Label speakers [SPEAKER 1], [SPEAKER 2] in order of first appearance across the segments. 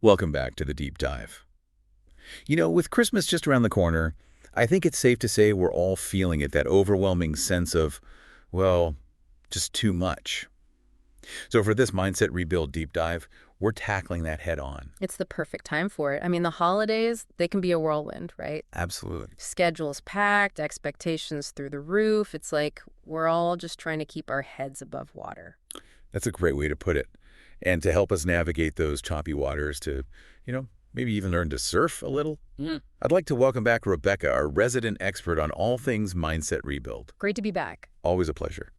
[SPEAKER 1] Welcome back to the deep dive. With Christmas just around the corner, I think it's safe to say we're all feeling it, that overwhelming sense of, well, just too much. So for this Mindset Rebuild deep dive, we're tackling that head on.
[SPEAKER 2] It's the perfect time for it. I mean, the holidays, they can be a whirlwind, right?
[SPEAKER 1] Absolutely.
[SPEAKER 2] Schedules packed, expectations through the roof. It's like we're all just trying to keep our heads above water.
[SPEAKER 1] That's a great way to put it. And to help us navigate those choppy waters maybe even learn to surf a little, I'd like to welcome back Rebecca, our resident expert on all things Mindset Rebuild.
[SPEAKER 2] Great to be back.
[SPEAKER 1] Always a pleasure.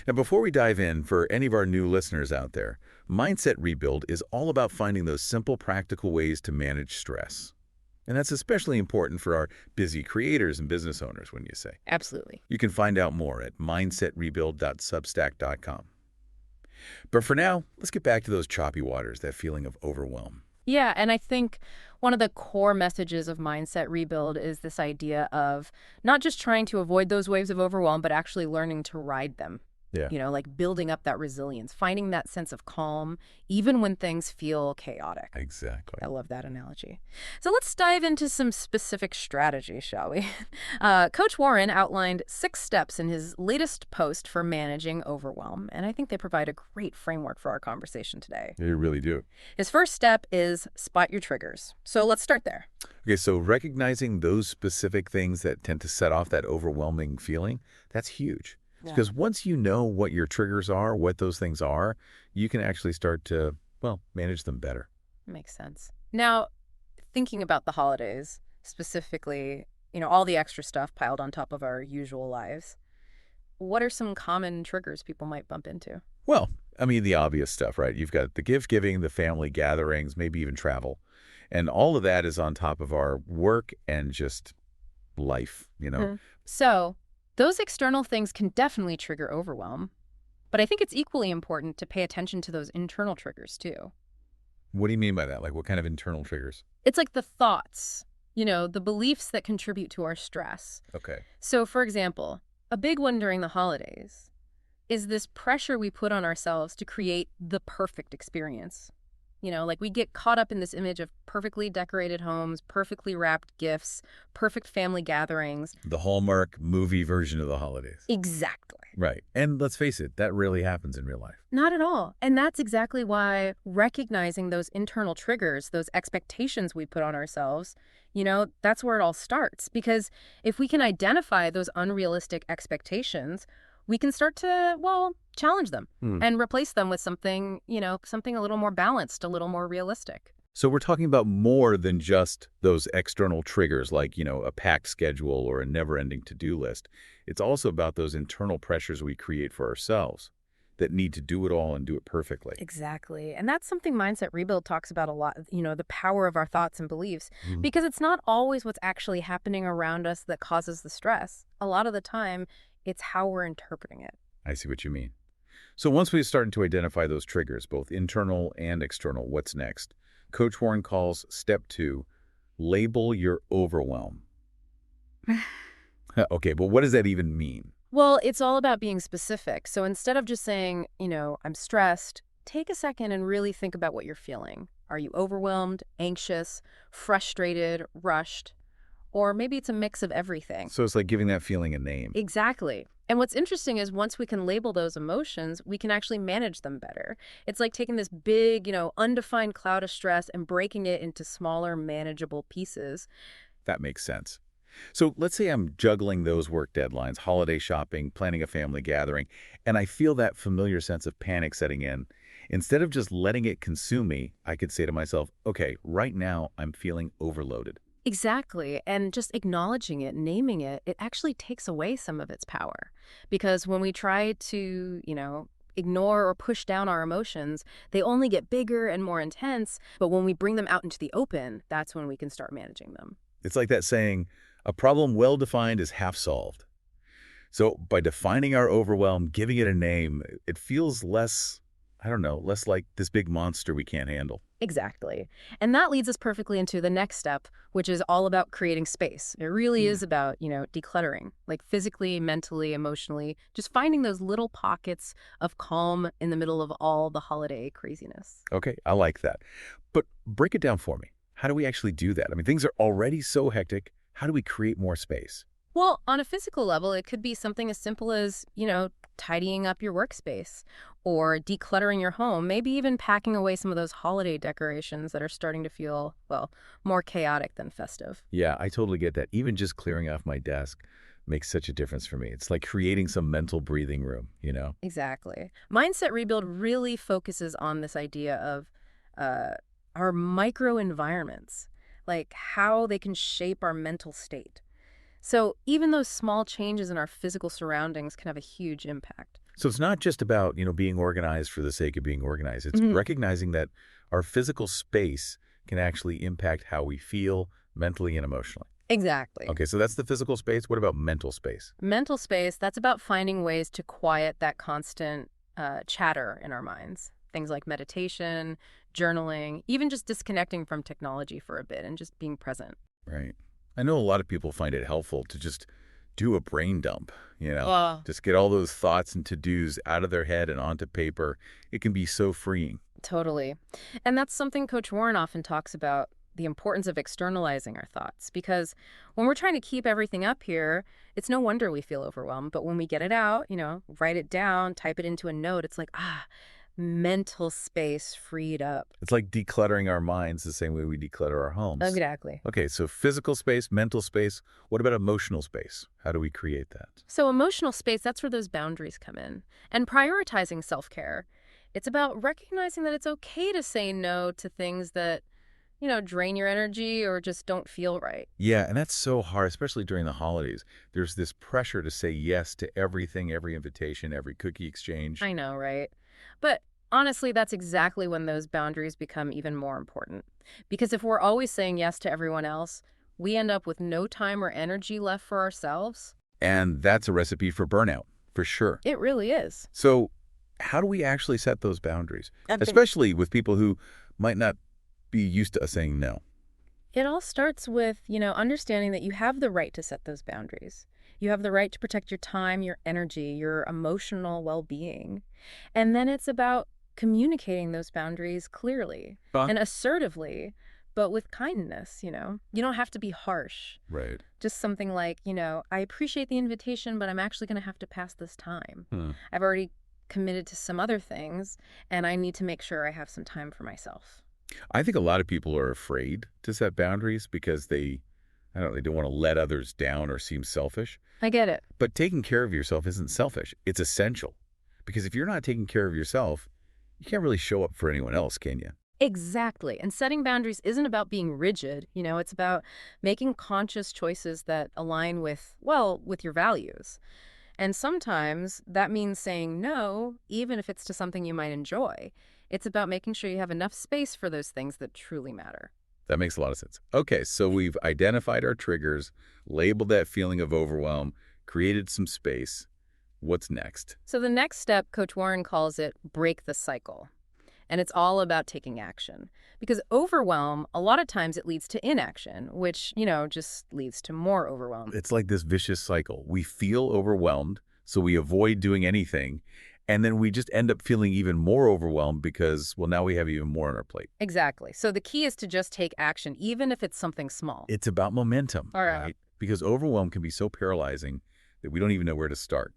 [SPEAKER 1] Now, before we dive in, for any of our new listeners out there, Mindset Rebuild is all about finding those simple, practical ways to manage stress. And that's especially important for our busy creators and business owners, wouldn't you say?
[SPEAKER 2] Absolutely.
[SPEAKER 1] You can find out more at mindsetrebuild.substack.com. But for now, let's get back to those choppy waters, that feeling of overwhelm.
[SPEAKER 2] Yeah, and I think one of the core messages of Mindset Rebuild is this idea of not just trying to avoid those waves of overwhelm, but actually learning to ride them.
[SPEAKER 1] Yeah.
[SPEAKER 2] Like building up that resilience, finding that sense of calm, even when things feel chaotic.
[SPEAKER 1] Exactly.
[SPEAKER 2] I love that analogy. So let's dive into some specific strategies, shall we? Coach Warren outlined 6 steps in his latest post for managing overwhelm, and I think they provide a great framework for our conversation today.
[SPEAKER 1] You really do.
[SPEAKER 2] His first step is spot your triggers. So let's start there.
[SPEAKER 1] Okay, so recognizing those specific things that tend to set off that overwhelming feeling, that's huge.
[SPEAKER 2] Yeah.
[SPEAKER 1] Because once you know what your triggers are, what those things are, you can actually start to, manage them better.
[SPEAKER 2] Makes sense. Now, thinking about the holidays, specifically, all the extra stuff piled on top of our usual lives, what are some common triggers people might bump into?
[SPEAKER 1] Well, the obvious stuff, right? You've got the gift giving, the family gatherings, maybe even travel. And all of that is on top of our work and just life.
[SPEAKER 2] So, those external things can definitely trigger overwhelm, but I think it's equally important to pay attention to those internal triggers too.
[SPEAKER 1] What do you mean by that? Like what kind of internal triggers?
[SPEAKER 2] It's like the thoughts, the beliefs that contribute to our stress.
[SPEAKER 1] Okay.
[SPEAKER 2] So, for example, a big one during the holidays is this pressure we put on ourselves to create the perfect experience. Like we get caught up in this image of perfectly decorated homes, perfectly wrapped gifts, perfect family gatherings.
[SPEAKER 1] The Hallmark movie version of the holidays.
[SPEAKER 2] Exactly.
[SPEAKER 1] Right. And let's face it, that rarely happens in real life.
[SPEAKER 2] Not at all. And that's exactly why recognizing those internal triggers, those expectations we put on ourselves, that's where it all starts. Because if we can identify those unrealistic expectations, we can start to, challenge them and replace them with something, something a little more balanced, a little more realistic.
[SPEAKER 1] So we're talking about more than just those external triggers like, a packed schedule or a never-ending to-do list. It's also about those internal pressures we create for ourselves that need to do it all and do it perfectly.
[SPEAKER 2] Exactly. And that's something Mindset Rebuild talks about a lot, the power of our thoughts and beliefs, because it's not always what's actually happening around us that causes the stress. A lot of the time, it's how we're interpreting it.
[SPEAKER 1] I see what you mean. So once we've started to identify those triggers, both internal and external, what's next? Coach Warren calls step 2, label your overwhelm. Okay, but what does that even mean?
[SPEAKER 2] Well, it's all about being specific. So instead of just saying, I'm stressed, take a second and really think about what you're feeling. Are you overwhelmed, anxious, frustrated, rushed? Or maybe it's a mix of everything.
[SPEAKER 1] So it's like giving that feeling a name.
[SPEAKER 2] Exactly. And what's interesting is once we can label those emotions, we can actually manage them better. It's like taking this big, undefined cloud of stress and breaking it into smaller, manageable pieces.
[SPEAKER 1] That makes sense. So let's say I'm juggling those work deadlines, holiday shopping, planning a family gathering, and I feel that familiar sense of panic setting in. Instead of just letting it consume me, I could say to myself, okay, right now I'm feeling overloaded.
[SPEAKER 2] Exactly. And just acknowledging it, naming it, it actually takes away some of its power. Because when we try to, ignore or push down our emotions, they only get bigger and more intense. But when we bring them out into the open, that's when we can start managing them.
[SPEAKER 1] It's like that saying, a problem well-defined is half solved. So by defining our overwhelm, giving it a name, it feels less, I don't know, less like this big monster we can't handle.
[SPEAKER 2] Exactly. And that leads us perfectly into the next step, which is all about creating space. It really is about, decluttering, like physically, mentally, emotionally, just finding those little pockets of calm in the middle of all the holiday craziness.
[SPEAKER 1] Okay, I like that. But break it down for me. How do we actually do that? I mean, things are already so hectic. How do we create more space?
[SPEAKER 2] Well, on a physical level, it could be something as simple as, tidying up your workspace or decluttering your home, maybe even packing away some of those holiday decorations that are starting to feel, well, more chaotic than festive.
[SPEAKER 1] Yeah, I totally get that. Even just clearing off my desk makes such a difference for me. It's like creating some mental breathing room, you know?
[SPEAKER 2] Exactly. Mindset Rebuild really focuses on this idea of uh, our micro environments, like how they can shape our mental state. So even those small changes in our physical surroundings can have a huge impact.
[SPEAKER 1] So it's not just about, being organized for the sake of being organized. It's
[SPEAKER 2] Mhm.
[SPEAKER 1] recognizing that our physical space can actually impact how we feel mentally and emotionally.
[SPEAKER 2] Exactly.
[SPEAKER 1] Okay, so that's the physical space. What about mental space?
[SPEAKER 2] Mental space, that's about finding ways to quiet that constant chatter in our minds. Things like meditation, journaling, even just disconnecting from technology for a bit and just being present.
[SPEAKER 1] Right. I know a lot of people find it helpful to just do a brain dump,
[SPEAKER 2] Oh,
[SPEAKER 1] just get all those thoughts and to-dos out of their head and onto paper. It can be so freeing.
[SPEAKER 2] totally. And that's something Coach Warren often talks about, the importance of externalizing our thoughts. Because when we're trying to keep everything up here, it's no wonder we feel overwhelmed. But when we get it out, write it down, type it into a note, it's like, mental space freed up.
[SPEAKER 1] It's like decluttering our minds the same way we declutter our homes.
[SPEAKER 2] Exactly.
[SPEAKER 1] Okay, so physical space, mental space. What about emotional space? How do we create that?
[SPEAKER 2] So, emotional space, that's where those boundaries come in. And prioritizing self care, it's about recognizing that it's okay to say no to things that, drain your energy or just don't feel right.
[SPEAKER 1] Yeah, and that's so hard, especially during the holidays. There's this pressure to say yes to everything, every invitation, every cookie exchange.
[SPEAKER 2] I know, right? But honestly, that's exactly when those boundaries become even more important. Because if we're always saying yes to everyone else, we end up with no time or energy left for ourselves.
[SPEAKER 1] And that's a recipe for burnout, for sure.
[SPEAKER 2] It really is.
[SPEAKER 1] So how do we actually set those boundaries,
[SPEAKER 2] I've been
[SPEAKER 1] especially with people who might not be used to us saying no?
[SPEAKER 2] It all starts with, understanding that you have the right to set those boundaries. You have the right to protect your time, your energy, your emotional well being. And then it's about communicating those boundaries clearly
[SPEAKER 1] Huh?
[SPEAKER 2] and assertively, but with kindness, You don't have to be harsh.
[SPEAKER 1] Right.
[SPEAKER 2] Just something like, I appreciate the invitation, but I'm actually going to have to pass this time.
[SPEAKER 1] Hmm.
[SPEAKER 2] I've already committed to some other things, and I need to make sure I have some time for myself.
[SPEAKER 1] I think a lot of people are afraid to set boundaries because I don't know, they don't want to let others down or seem selfish.
[SPEAKER 2] I get it.
[SPEAKER 1] But taking care of yourself isn't selfish. It's essential. Because if you're not taking care of yourself, you can't really show up for anyone else, can you?
[SPEAKER 2] Exactly. And setting boundaries isn't about being rigid, it's about making conscious choices that align with, well, with your values. And sometimes that means saying no, even if it's to something you might enjoy. It's about making sure you have enough space for those things that truly matter.
[SPEAKER 1] That makes a lot of sense. Okay, so we've identified our triggers, labeled that feeling of overwhelm, created some space. What's next?
[SPEAKER 2] So the next step, Coach Warren calls it break the cycle. And it's all about taking action. Because overwhelm, a lot of times it leads to inaction, which, just leads to more overwhelm.
[SPEAKER 1] It's like this vicious cycle. We feel overwhelmed, so we avoid doing anything, and then we just end up feeling even more overwhelmed because, well, now we have even more on our plate.
[SPEAKER 2] Exactly. So the key is to just take action, even if it's something small.
[SPEAKER 1] It's about momentum,
[SPEAKER 2] All right.
[SPEAKER 1] right? Because overwhelm can be so paralyzing that we don't even know where to start.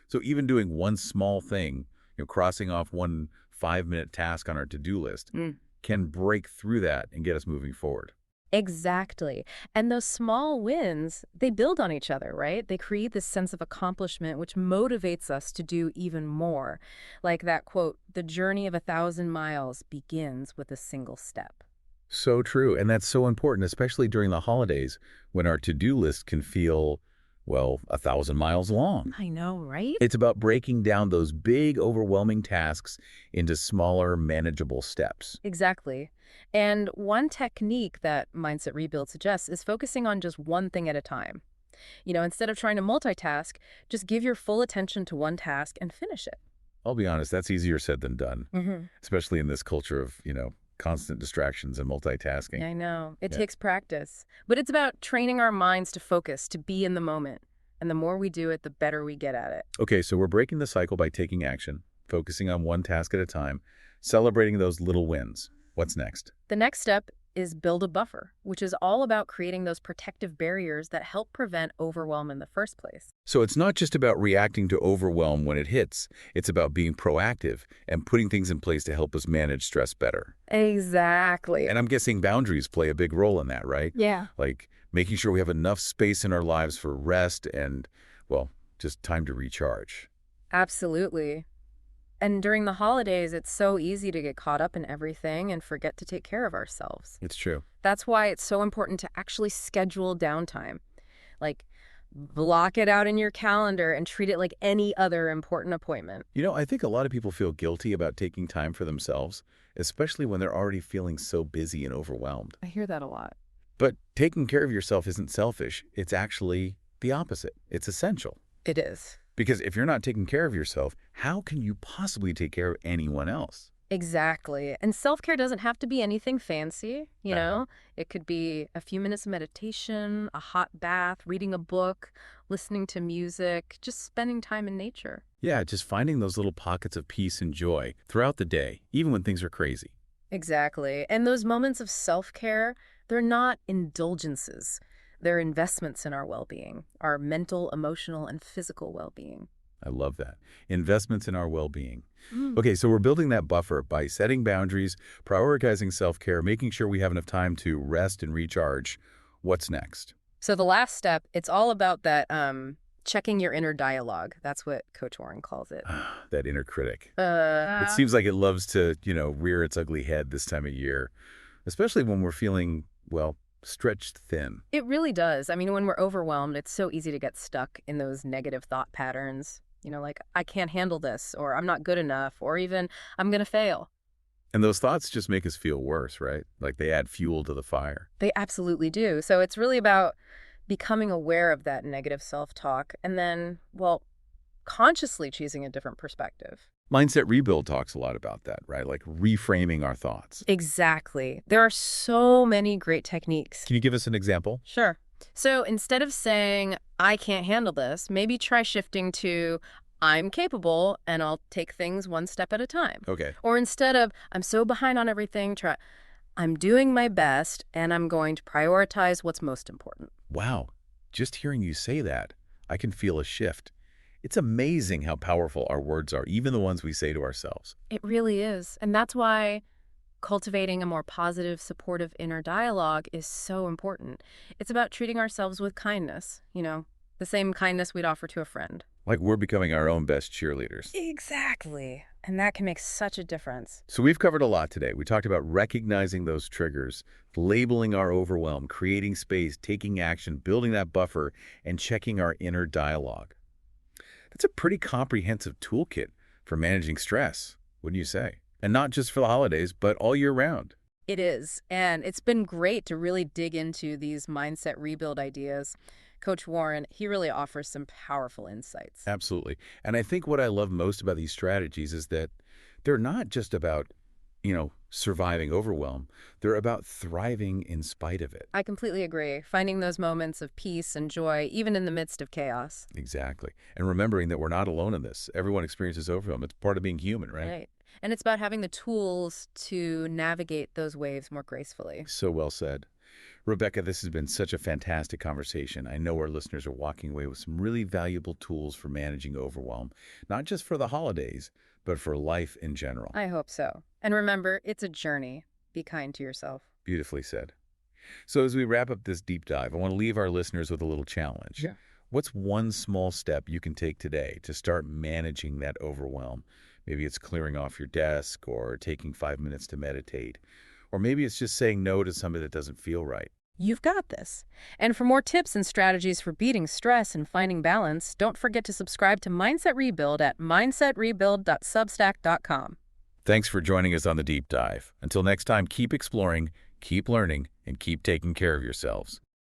[SPEAKER 1] So even doing one small thing, crossing off one 5-minute task on our to-do list
[SPEAKER 2] Mm.
[SPEAKER 1] can break through that and get us moving forward.
[SPEAKER 2] Exactly. And those small wins, they build on each other, right? They create this sense of accomplishment, which motivates us to do even more. Like that quote, the journey of 1,000 miles begins with a single step.
[SPEAKER 1] So true. And that's so important, especially during the holidays when our to-do list can feel, well, 1,000 miles long.
[SPEAKER 2] I know, right?
[SPEAKER 1] It's about breaking down those big, overwhelming tasks into smaller, manageable steps.
[SPEAKER 2] Exactly. And one technique that Mindset Rebuild suggests is focusing on just one thing at a time. Instead of trying to multitask, just give your full attention to one task and finish it.
[SPEAKER 1] I'll be honest, that's easier said than done,
[SPEAKER 2] Hmm.
[SPEAKER 1] especially in this culture of, constant distractions and multitasking.
[SPEAKER 2] I know. It
[SPEAKER 1] Yeah.
[SPEAKER 2] takes practice. But it's about training our minds to focus, to be in the moment. And the more we do it, the better we get at it.
[SPEAKER 1] Okay, so we're breaking the cycle by taking action, focusing on one task at a time, celebrating those little wins. What's next?
[SPEAKER 2] The next step is build a buffer, which is all about creating those protective barriers that help prevent overwhelm in the first place.
[SPEAKER 1] So it's not just about reacting to overwhelm when it hits. It's about being proactive and putting things in place to help us manage stress better.
[SPEAKER 2] Exactly.
[SPEAKER 1] And I'm guessing boundaries play a big role in that, right?
[SPEAKER 2] Yeah.
[SPEAKER 1] Like making sure we have enough space in our lives for rest and, well, just time to recharge.
[SPEAKER 2] Absolutely. And during the holidays, it's so easy to get caught up in everything and forget to take care of ourselves.
[SPEAKER 1] It's true.
[SPEAKER 2] That's why it's so important to actually schedule downtime. Like, block it out in your calendar and treat it like any other important appointment.
[SPEAKER 1] I think a lot of people feel guilty about taking time for themselves, especially when they're already feeling so busy and overwhelmed.
[SPEAKER 2] I hear that a lot.
[SPEAKER 1] But taking care of yourself isn't selfish. It's actually the opposite. It's essential.
[SPEAKER 2] It is.
[SPEAKER 1] Because if you're not taking care of yourself, how can you possibly take care of anyone else?
[SPEAKER 2] Exactly. And self-care doesn't have to be anything fancy, you
[SPEAKER 1] Uh-huh.
[SPEAKER 2] know? It could be a few minutes of meditation, a hot bath, reading a book, listening to music, just spending time in nature.
[SPEAKER 1] Yeah, just finding those little pockets of peace and joy throughout the day, even when things are crazy.
[SPEAKER 2] Exactly. And those moments of self-care, they're not indulgences. They're investments in our well-being, our mental, emotional, and physical well-being.
[SPEAKER 1] I love that. Investments in our well-being.
[SPEAKER 2] Mm.
[SPEAKER 1] Okay, so we're building that buffer by setting boundaries, prioritizing self-care, making sure we have enough time to rest and recharge. What's next?
[SPEAKER 2] So the last step, it's all about that checking your inner dialogue. That's what Coach Warren calls it.
[SPEAKER 1] That inner critic.
[SPEAKER 2] Uh,
[SPEAKER 1] It seems like it loves to, rear its ugly head this time of year, especially when we're feeling, well, stretched thin.
[SPEAKER 2] it really does. I mean, when we're overwhelmed, it's so easy to get stuck in those negative thought patterns. Like, I can't handle this, or I'm not good enough, or even I'm going to fail.
[SPEAKER 1] And those thoughts just make us feel worse, right? Like they add fuel to the fire.
[SPEAKER 2] They absolutely do. So it's really about becoming aware of that negative self-talk and then, well, consciously choosing a different perspective.
[SPEAKER 1] Mindset Rebuild talks a lot about that, right? Like reframing our thoughts.
[SPEAKER 2] Exactly. There are so many great techniques.
[SPEAKER 1] Can you give us an example?
[SPEAKER 2] Sure. So instead of saying, I can't handle this, maybe try shifting to, I'm capable and I'll take things one step at a time.
[SPEAKER 1] Okay.
[SPEAKER 2] Or instead of, I'm so behind on everything, try, I'm doing my best and I'm going to prioritize what's most important.
[SPEAKER 1] Wow. Just hearing you say that, I can feel a shift. It's amazing how powerful our words are, even the ones we say to ourselves.
[SPEAKER 2] It really is. And that's why cultivating a more positive, supportive inner dialogue is so important. It's about treating ourselves with kindness, the same kindness we'd offer to a friend.
[SPEAKER 1] Like we're becoming our own best cheerleaders.
[SPEAKER 2] Exactly. And that can make such a difference.
[SPEAKER 1] So we've covered a lot today. We talked about recognizing those triggers, labeling our overwhelm, creating space, taking action, building that buffer, and checking our inner dialogue. That's a pretty comprehensive toolkit for managing stress, wouldn't you say? And not just for the holidays, but all year round.
[SPEAKER 2] It is. And it's been great to really dig into these mindset rebuild ideas. Coach Warren, he really offers some powerful insights.
[SPEAKER 1] Absolutely. And I think what I love most about these strategies is that they're not just about, surviving overwhelm. They're about thriving in spite of it.
[SPEAKER 2] I completely agree. Finding those moments of peace and joy, even in the midst of chaos.
[SPEAKER 1] Exactly. And remembering that we're not alone in this. Everyone experiences overwhelm. It's part of being human, right?
[SPEAKER 2] Right. And it's about having the tools to navigate those waves more gracefully.
[SPEAKER 1] So well said. Rebecca, this has been such a fantastic conversation. I know our listeners are walking away with some really valuable tools for managing overwhelm, not just for the holidays, but for life in general.
[SPEAKER 2] I hope so. And remember, it's a journey. Be kind to yourself.
[SPEAKER 1] Beautifully said. So as we wrap up this deep dive, I want to leave our listeners with a little challenge.
[SPEAKER 2] Yeah.
[SPEAKER 1] What's one small step you can take today to start managing that overwhelm? Maybe it's clearing off your desk or taking 5 minutes to meditate. Or maybe it's just saying no to something that doesn't feel right.
[SPEAKER 2] You've got this. And for more tips and strategies for beating stress and finding balance, don't forget to subscribe to Mindset Rebuild at mindsetrebuild.substack.com.
[SPEAKER 1] Thanks for joining us on the deep dive. Until next time, keep exploring, keep learning, and keep taking care of yourselves.